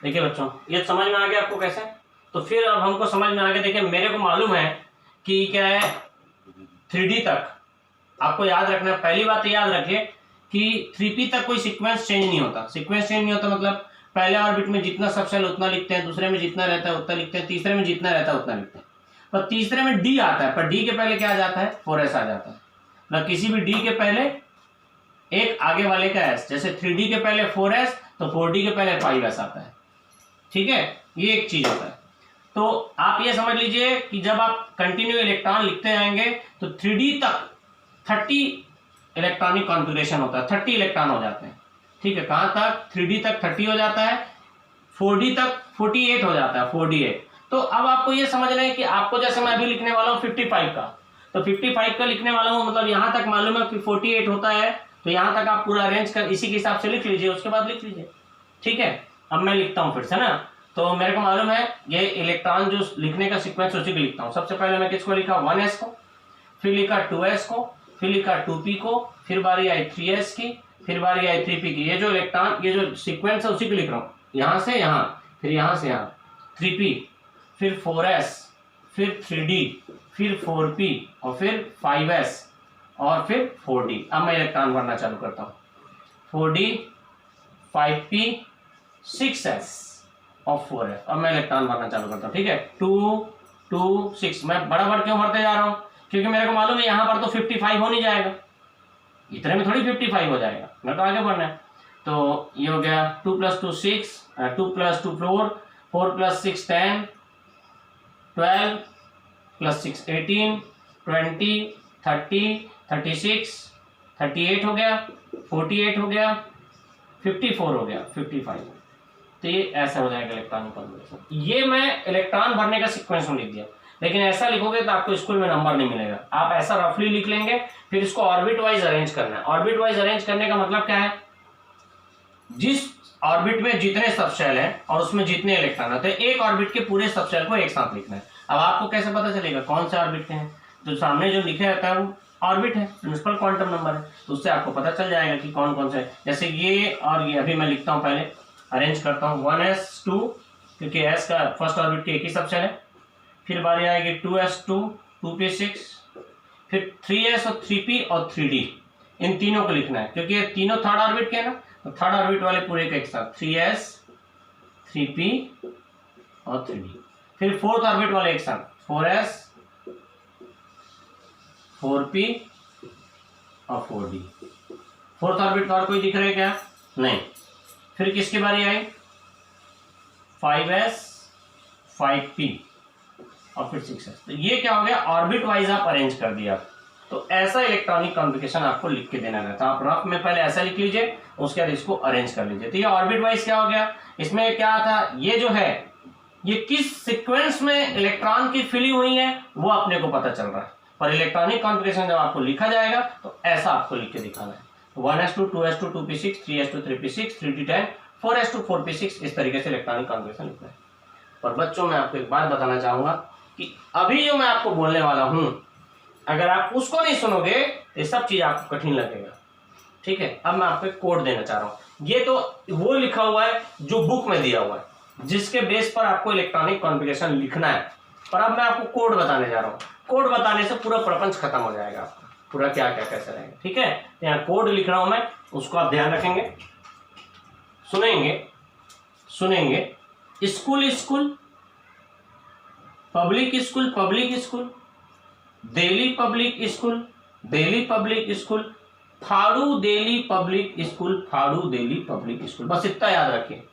देखिए बच्चों, ये समझ में आ गया आपको कैसे? तो फिर अब हमको समझ में आ गया। देखिए मेरे को मालूम है कि क्या है 3D तक आपको याद रखना है। पहली बात याद रखिए कि 3P तक कोई सीक्वेंस चेंज नहीं होता। सीक्वेंस चेंज नहीं होता मतलब पहले ऑर्बिट में जितना सबसेल उतना लिखते हैं, दूसरे में जितना रहता है उतना लिखते हैं, तीसरे में जितना रहता है उतना लिखते हैं। पर तीसरे में D आता है, पर D के पहले क्या आ जाता है? 4s आ जाता है। मतलब किसी भी D के पहले एक आगे वाले का s, जैसे 3D के पहले 4s तो 4D के पहले 5s आता है। ठीक है, ये एक चीज होता है। तो आप ये समझ लीजिए कि जब आप कंटिन्यू इलेक्ट्रॉन लिखते जाएंगे तो 3D तक 30 इलेक्ट्रॉनिक कॉन्फ़िगरेशन होता है, 30 इलेक्ट्रॉन हो जाते हैं। ठीक है, कहां तक? 3D तक 30 हो जाता है, 4D तक 48 हो जाता है, 48। तो अब आपको ये समझना है कि आपको जैसे मैं अभी लिखने वाला हूँ 55 का, तो 55 का लिखने वाला हूँ मतलब यहां तक मालूम है कि 48 होता है, तो यहां तक आप पूरा अरेंज कर इसी के हिसाब से लिख लीजिए, उसके बाद लिख लीजिए। ठीक है, अब मैं लिखता हूँ फिर से ना। तो मेरे को मालूम है ये इलेक्ट्रॉन जो लिखने का सीक्वेंस उसी को लिखता हूँ। सबसे पहले मैं किसको लिखा? 1s को, फिर लिखा 2s को, फिर लिखा 2p को, फिर बारी आई 3s की, फिर बारी आई 3p की। ये जो इलेक्ट्रॉन ये जो सीक्वेंस है उसी को लिख रहा हूँ, यहां से यहां, फिर यहां से यहां 3p, फिर 4s, फिर 3d, फिर 4p और फिर 5s और फिर 4d। अब मैं इलेक्ट्रॉन भरना चालू करता हूँ। 4d, 5p, 6s और 4f। अब मैं इलेक्ट्रॉन भरना चालू करता हूँ। ठीक है, 2 2 6। मैं बराबर क्यों भरते जा रहा हूँ? क्योंकि मेरे को मालूम है यहां पर तो 55 हो नहीं जाएगा, इतने में थोड़ी 55 हो जाएगा, मेरे को आगे बढ़ना है। तो ये हो गया 2 + 2 6, 2 + 2 4, 4 + 6 10, 12 + 6 18, 20, 30, 36, 38 हो गया, 48 हो गया, 54 हो गया, 55। तो ये ऐसा हो जाएगा इलेक्ट्रॉनिक कॉन्फ़िगरेशन। ये मैं इलेक्ट्रॉन भरने का सीक्वेंस में लिख दिया, लेकिन ऐसा लिखोगे तो आपको स्कूल में नंबर नहीं मिलेगा। आप ऐसा रफली लिख लेंगे, फिर इसको ऑर्बिट वाइज अरेंज करना है। ऑर्बिट वाइज अरेंज करने का मतलब क्या है? जिस ऑर्बिट में जितने सबशेल हैं और उसमें जितने इलेक्ट्रॉन होते हैं, एक ऑर्बिट के पूरे सबशेल को एक साथ लिखना है। अब आपको कैसे पता चलेगा कौन से ऑर्बिट के हैं? तो सामने जो लिखा रहता है वो ऑर्बिट है, प्रिंसिपल क्वांटम नंबर है, तो उससे आपको पता चल जाएगा कि कौन कौन से। जैसे ये और ये अभी मैं लिखता हूँ, पहले अरेंज करता हूँ। 1s2, क्योंकि s का फर्स्ट ऑर्बिट के एक ही सबशेल है। फिर बारी आएगी 2s2, 2p6, फिर 3s और 3p और 3d, इन तीनों को लिखना है क्योंकि ये तीनों थर्ड ऑर्बिट के हैं ना, तो थर्ड ऑर्बिट वाले पूरे के एक साथ 3s, 3p और 3d। फिर फोर्थ ऑर्बिट वाले एक साथ 4s, 4p और 4d। फोर्थ ऑर्बिट और कोई दिख रहा है क्या? नहीं। फिर किसकी बारी आई? 5s, 5p और फिर 6s। तो ये क्या हो गया? ऑर्बिट वाइज आप अरेंज कर दिया। तो ऐसा इलेक्ट्रॉनिक कॉन्फ़िगरेशन आपको लिख के देना रहता है। आप रफ में पहले ऐसा लिख लीजिए, उसके बाद इसको अरेंज कर लीजिए। तो ये ऑर्बिट वाइज क्या हो गया? इसमें क्या था? ये जो है ये किस सीक्वेंस में इलेक्ट्रॉन की फिलिंग हुई है वो अपने को पता चल रहा है, पर इलेक्ट्रॉनिक कॉन्फ़िगरेशन जब आपको लिखा जाएगा तो ऐसा आपको लिख के दिखाना है। 1s2, 2s2, 2p6, 3s2, 3p6, 3d10, 4s2, 4p6, इस तरीके से इलेक्ट्रॉनिक कॉन्फ़िगरेशन लिखना है। पर बच्चों मैं आपको एक बात बताना चाहूंगा कि अभी जो मैं आपको बोलने वाला हूं, अगर आप उसको नहीं सुनोगे तो ये सब चीज आपको कठिन लगेगा। ठीक है, अब मैं आपको एक कोड देना चाह रहा हूं। ये तो वो लिखा हुआ है जो बुक में दिया हुआ है, जिसके बेस पर आपको इलेक्ट्रॉनिक कॉन्फ़िगरेशन लिखना है। पर अब मैं आपको कोड बताने जा रहा हूं। कोड बताने से पूरा प्रपंच खत्म हो जाएगा आपका, पूरा क्या क्या कैसे रहेगा। ठीक है, यहाँ कोड लिख रहा हूं मैं, उसको आप ध्यान रखेंगे, सुनेंगे सुनेंगे। School school, public school public school, Delhi public school Delhi public school, फाड़ू दिल्ली पब्लिक स्कूल फाड़ू दिल्ली पब्लिक स्कूल। बस इतना याद रखिए,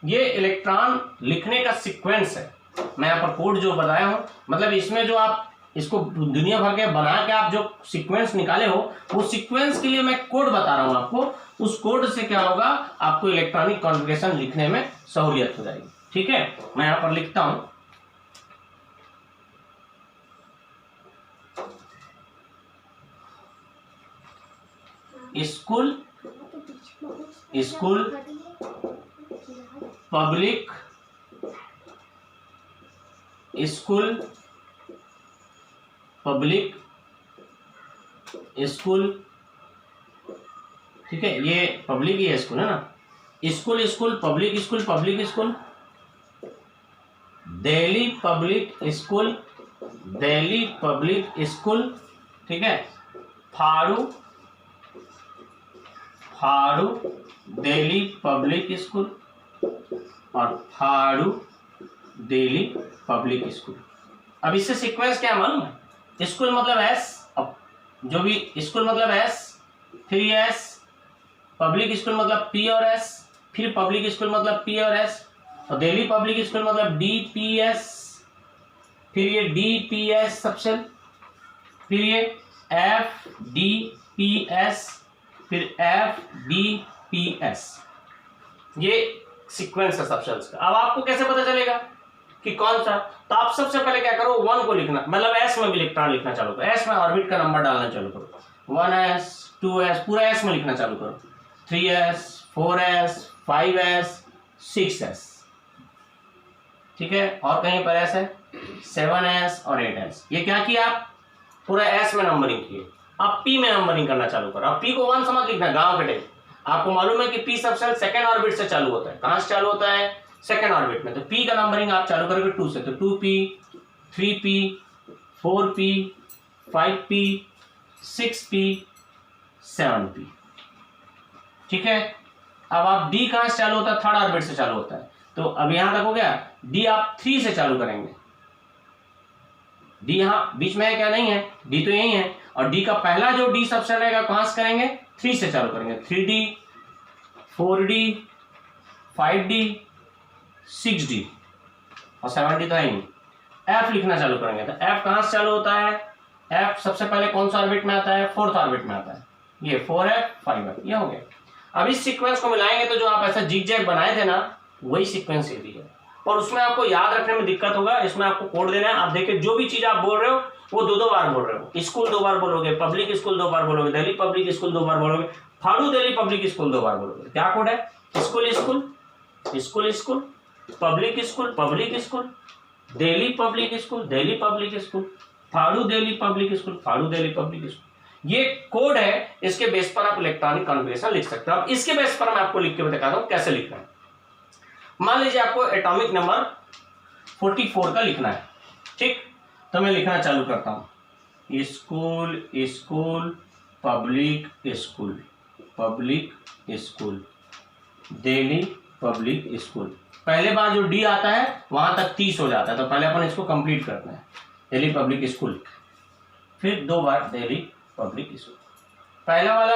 ये इलेक्ट्रॉन लिखने का सीक्वेंस है। मैं यहाँ पर कोड जो बताया हूं, मतलब इसमें जो आप इसको दुनिया भर के बना के आप जो सीक्वेंस निकाले हो, वो सीक्वेंस के लिए मैं कोड बता रहा हूं आपको। उस कोड से क्या होगा? आपको इलेक्ट्रॉनिक कॉन्फ़िगरेशन लिखने में सहूलियत हो जाएगी। ठीक है, मैं यहां पर लिखता हूं, school school public school public school. ठीक है, ये पब्लिक ही स्कूल है ना, school school public school public school, Delhi public school Delhi public school, ठीक है। फाड़ू फाड़ू दिल्ली पब्लिक स्कूल और फाड़ू दिल्ली पब्लिक स्कूल। अब इससे सीक्वेंस क्या मालूम है? स्कूल मतलब एस, अब जो भी स्कूल मतलब एस, फिर ये एस, पब्लिक स्कूल मतलब पी और एस, फिर पब्लिक स्कूल मतलब पी और एस, और दिल्ली पब्लिक स्कूल मतलब डी पी एस, फिर ये डी पी एस सबसेल, फिर ये एफ डी पी एस, फिर एफ डी पी एस। ये सीक्वेंस है सबसेल्स का। अब आपको कैसे पता चलेगा कि कौन सा? तो आप सबसे पहले क्या करो, 1 को लिखना, मतलब एस में भी इलेक्ट्रॉन लिखना चालू करो, एस में ऑर्बिट का नंबर डालना चालू करो, 1s 2s पूरा एस में लिखना चालू करो, 3s 4s 5s 6s, ठीक है। और कहीं पर एस है 7s और 8s। ये क्या किया आप? पूरा एस में नंबरिंग किए। अब पी में नंबरिंग करना चालू करो। अब पी को 1 समझ लिखना, गांव के टाइप। आपको मालूम है कि पी सबसेल सेकंड ऑर्बिट से चालू होता है। कहां से चालू होता है? सेकंड ऑर्बिट में। तो पी का नंबरिंग आप चालू करोगे 2 से, तो 2p 3p 4p 5p 6p 7p, ठीक है। अब आप डी कहां से चालू होता है? थर्ड ऑर्बिट से चालू होता है। तो अब यहां तक हो गया। डी आप 3 से चालू करेंगे। डी यहां बीच में है क्या? नहीं है, डी तो यही है। और डी का पहला जो डी सबसेल रहेगा कहां से करेंगे? 3 से चालू करेंगे। 3d 4d 5d 6d और 7d तो है ही। एफ लिखना चालू करेंगे। तो एफ कहां से चालू होता है? एफ सबसे पहले कौन सा ऑर्बिट में आता है? 4th ऑर्बिट में आता है। ये 4f 5f, ये हो गया। अब इस सीक्वेंस को मिलाएंगे तो जो आप ऐसा जिग-जैग बनाए थे ना, वही सीक्वेंस ये भी है। और उसमें आपको याद रखने में दिक्कत होगा। इसमें आपको कोड देना है। आप देखिए, जो भी चीज आप बोल रहे हो वो 2-2 बार बोल रहे हो। स्कूल 2 बार बोलोगे, पब्लिक स्कूल 2 बार बोलोगे, दिल्ली पब्लिक स्कूल 2 बार बोलोगे, फाड़ू दिल्ली पब्लिक स्कूल 2 बार बोलोगे। क्या कोड है? School school school school public school public school, Delhi public school Delhi public school, फाड़ू दिल्ली पब्लिक स्कूल फाड़ू दिल्ली पब्लिक स्कूल। ये कोड है। इसके बेस पर आप इलेक्ट्रॉनिक कॉन्फ़िगरेशन लिख सकते हो। अब इसके बेस पर मैं आपको लिख के बताता हूं कैसे लिखना है। मान लीजिए आपको एटॉमिक नंबर 44 का लिखना है, ठीक। तो मैं लिखना चालू करता हूं, school school public school public school Delhi public school. पहले बार जो डी आता है वहां तक 30 हो जाता है। तो पहले अपन इसको कंप्लीट करते हैं, दिल्ली पब्लिक स्कूल, फिर 2 बार दिल्ली पब्लिक स्कूल। पहला वाला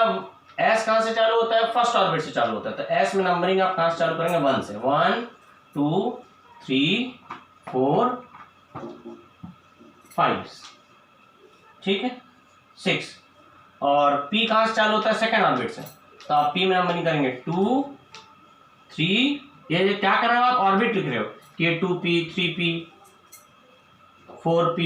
एस कहां से चालू होता है? फर्स्ट ऑर्बिट से चालू होता है। तो एस में नंबरिंग आप कहां से चालू करेंगे? 1 से। 1 2 3 4 5, ठीक है, 6। और पी कहां से चालू होता है? सेकंड ऑर्बिट से। तो आप पी में नंबरिंग करेंगे 2 3। ये क्या कर रहे हो आप? ऑर्बिट लिख रहे हो कि ये 2p 3p 4p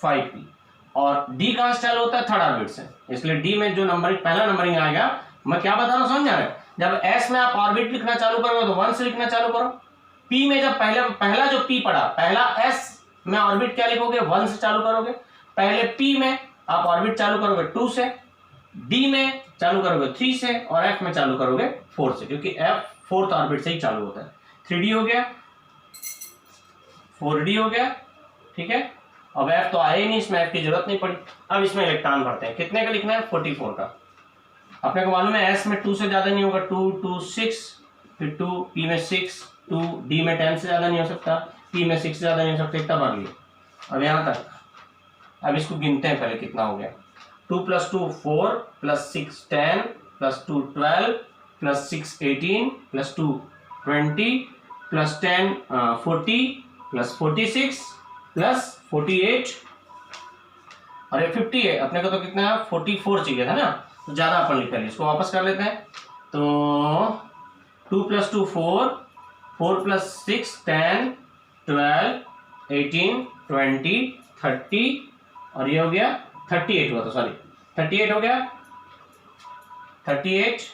5p। और डी कहां से चालू होता है? थर्ड ऑर्बिट से। इसलिए डी में जो नंबरिंग पहला नंबरिंग आएगा, मैं क्या बता रहा हूं समझ आ रहे हो? जब एस में आप ऑर्बिट लिखना चालू करोगे तो 1 से लिखना चालू करो। पी में जब पहला जो पी पड़ा, पहला एस में ऑर्बिट क्या लिखोगे? 1 से चालू करोगे। पहले पी में आप ऑर्बिट चालू करोगे 2 से, डी में चालू करोगे 3 से, और एफ में चालू करोगे 4 से, क्योंकि एफ 4th ऑर्बिट से ही चालू होता है। 3d हो गया, 4d हो गया, ठीक है। अब एफ तो आया ही नहीं, इसमें एफ की जरूरत नहीं पड़ी। अब इसमें इलेक्ट्रॉन भरते हैं। कितने का लिखना है? 44 का। अपने को मालूम है एस में 2 से ज्यादा नहीं होगा। 2 2 6, फिर 2 पी में 6, 2 डी में 10 से ज्यादा नहीं हो सकता, पी में 6 से ज्यादा नहीं हो सकता। इतना भर लिया। अब यहां तक। अब इसको गिनते हैं पहले कितना हो गया। 2 + 2 4 + 6 10 + 2 12 + 6 18 + 2 20 + 10 40 + 46 + 48 और ये 50 है। अपने को तो कितना है? 44 चाहिए था ना, तो ज्यादा अपन लिख लिया। इसको वापस कर लेते हैं। तो 2 + 2 4 4 + 6 10 12 18 20 30 और ये हो गया 38 हुआ, तो सॉरी 38 हो गया, 38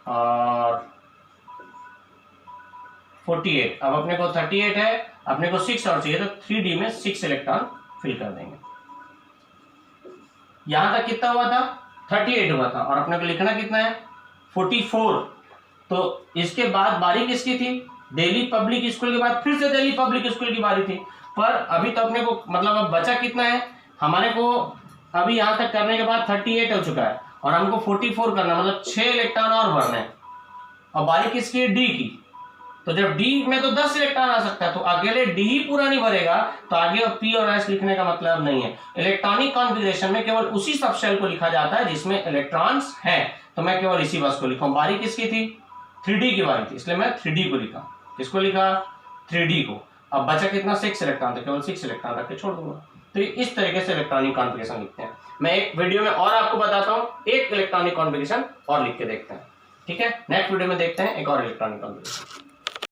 और 48। अब अपने को 38 है, अपने को 6 और चाहिए, तो 3d में 6 इलेक्ट्रॉन फिल कर देंगे। यहां तक कितना हुआ था? 38 हुआ था। और अपने को लिखना कितना है? 44। तो इसके बाद बारी किसकी थी? दिल्ली पब्लिक स्कूल के बाद फिर से दिल्ली पब्लिक स्कूल की बारी थी। पर अभी तो अपने को मतलब अब बचा कितना है हमारे को, अभी यहां तक करने के बाद 38 हो चुका है और हमको 44 करना, मतलब 6 इलेक्ट्रॉन और भरने हैं। और बारी किसकी है? डी की। तो जब डी में तो 10 इलेक्ट्रॉन आ सकता है, तो अकेले डी ही पूरा नहीं भरेगा तो आगे पी और एस लिखने का मतलब नहीं है। इलेक्ट्रॉनिक कॉन्फ़िगरेशन में केवल उसी सब शेल को लिखा जाता है जिसमें इलेक्ट्रॉन्स हैं, तो मैं केवल इसी बस को लिखा। बारी किसकी थी? 3D की बारी थी, इसलिए मैं 3D को लिखा। किसको लिखा? 3D को। अब बचा कितना? 6 इलेक्ट्रॉन, तो केवल 6 इलेक्ट्रॉन रख के छोड़ दूंगा। तो इस तरीके से इलेक्ट्रॉनिक कॉन्फ़िगरेशन लिखते हैं। मैं एक वीडियो में और आपको बताता हूं, एक इलेक्ट्रॉनिक कॉन्फ़िगरेशन और लिख के देखते हैं। ठीक है, नेक्स्ट वीडियो में देखते हैं एक और इलेक्ट्रॉनिक कॉन्फ़िगरेशन।